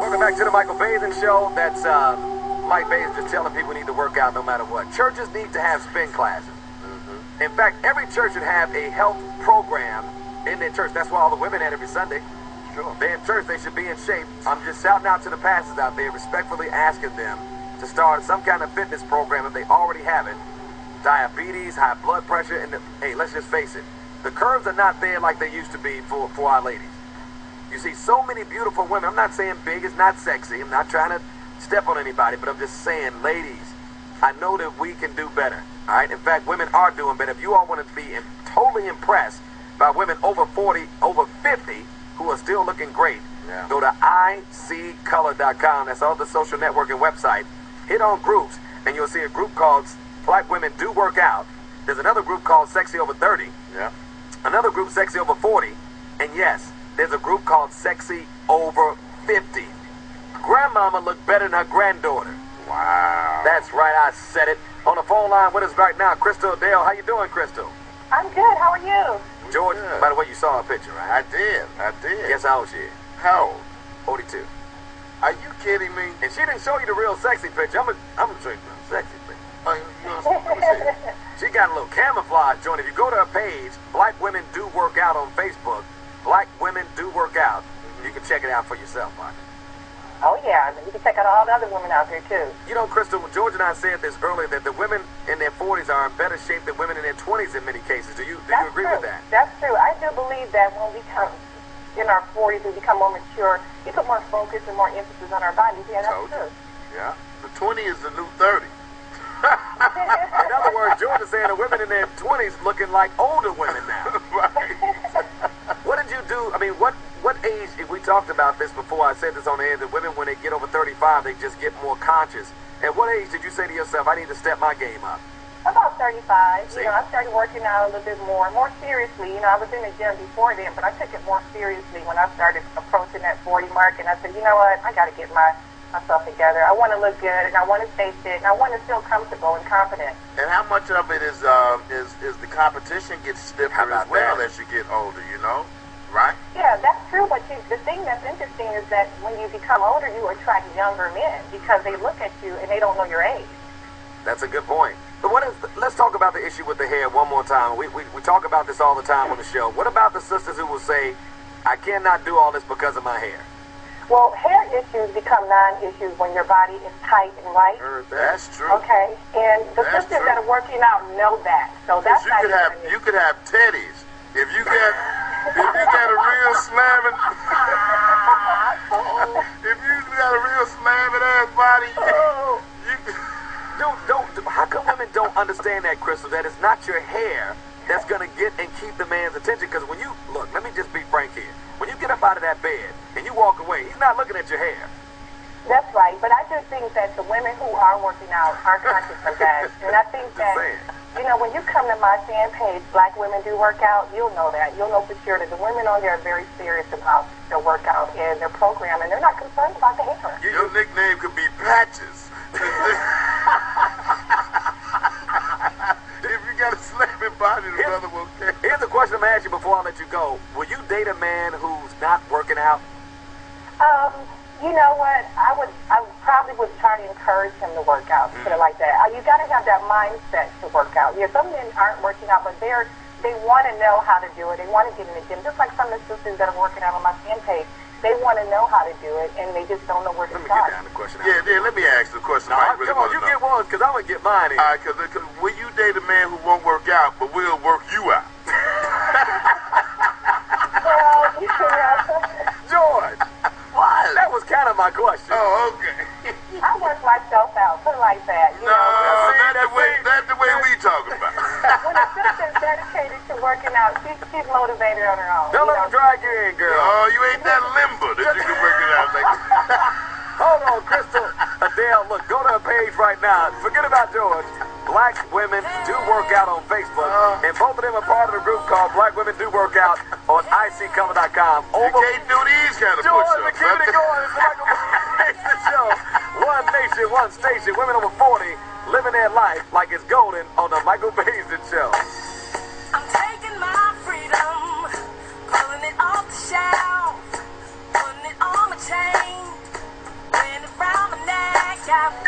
Welcome back to the Michael Basin Show. That's Mike Basin just telling people need to work out no matter what. Churches need to have spin classes. In fact, every church should have a health program in their church. That's why all the women had every Sunday. Sure. They're in church, they should be in shape. I'm just shouting out to the pastors out there, respectfully asking them to start some kind of fitness program if they already have it. Diabetes, high blood pressure, and hey, let's just face it, the curves are not there like they used to be for our ladies. You see so many beautiful women. I'm not saying big is not sexy. I'm not trying to step on anybody, but I'm just saying, ladies, I know that we can do better. All right. In fact, women are doing better. If you all want to be totally impressed by women over 40, over 50 who are still looking great, go to iccolor.com. That's all the social networking website. Hit on groups, and you'll see a group called Black Women Do Work Out. There's another group called Sexy Over 30. Yeah. Another group, Sexy Over 40. And yes, there's a group called Sexy Over 50. Grandmama look better than her granddaughter. Wow. That's right, I said it. On the phone line with us right now, Crystal Dale. How you doing, Crystal? I'm good. How are you? George, by the way, you saw a picture, right? I did. Guess how old she is? How old? 42. Are you kidding me? And she didn't show you the real sexy picture. I'm gonna show you the real sexy picture. Oh, let me see it. She got a little camouflage joint. If you go to her page, Black Women Do Work Out on Facebook, Black Women Do Work Out, you can check it out for yourself, Mark. Oh, yeah. You can check out all the other women out there, too. You know, Crystal, George and I said this earlier, that the women in their 40s are in better shape than women in their 20s in many cases. Do you agree with that? That's true. I do believe that when we come in our 40s, we become more mature, we put more focus and more emphasis on our bodies. Yeah, that's true. Yeah. The 20 is the new 30. In other words, George is saying the women in their 20s looking like older women now. Right. What did you do? I mean, what age, if we talked about this before, I said this on the air, that women, when they get over 35, they just get more conscious. At what age did you say to yourself, I need to step my game up? About 35. See? You know, I started working out a little bit more seriously. You know, I was in the gym before then, but I took it more seriously when I started approaching that 40 mark, and I said, you know what, I got to get myself together. I want to look good, and I want to stay fit, and I want to feel comfortable and confident. And how much of it is the competition gets stiffer as well as you get older, you know? Right? Yeah, that's true, but the thing that's interesting is that when you become older, you attract younger men because they look at you and they don't know your age. That's a good point. But let's talk about the issue with the hair one more time. We talk about this all the time on the show. What about the sisters who will say, I cannot do all this because of my hair? Well, hair issues become non-issues when your body is tight and right. That's true. Okay, and the sisters that are working out know that. So that's you could have teddies. If you got a real slamming ass body, how come women don't understand that, Crystal, that it's not your hair that's going to get and keep the man's attention? Because when you, look, let me just be frank here. When you get up out of that bed and you walk away, he's not looking at your hair. That's right, but I do think that the women who are working out are conscious of that. And I think that, you know, when you come to my fan page, Black Women Do Work Out, you'll know that. You'll know for sure that the women on there are very serious about their workout and their program, and they're not concerned about the hair. Your nickname could be Patches. If you got a slamming body, the brother will care. Here's a question I'm going to ask you before I let you go. Will you date a man who's not working out? You know what? I probably would try to encourage him to work out, put it like that. You got to have that mindset to work out. Yeah, some men aren't working out, but they want to know how to do it. They want to get in the gym, just like some of the sisters that are working out on my fan page. They want to know how to do it, and they just don't know where to start. Let me get down the question. Yeah, let me ask the question. No, come on, you get one, because I'm going to get mine in. All right, because will you date a man who won't work out, but will work you out? Well, George, that was kind of my question. Oh, okay. I work myself out, put it like that. No, that's the way we talk about. When a sister's dedicated to working out, she's motivated on her own. Don't let them drag you in, girl. Oh, you ain't that limber that you can work it out like that. Hold on, Crystal. Adele, look, go to her page right now. Forget about George. Black Women Do Work Out on Facebook. And both of them are part of the group called Black Women Do Work Out on iccolor.com. You can't do these kind of George, push-ups. keep it going. It's the Michael Basin Show. One nation, one station. Women over 40 living their life like it's golden on the Michael Basin Show. I'm taking my freedom, pulling it off the shelf, putting it on my chain. have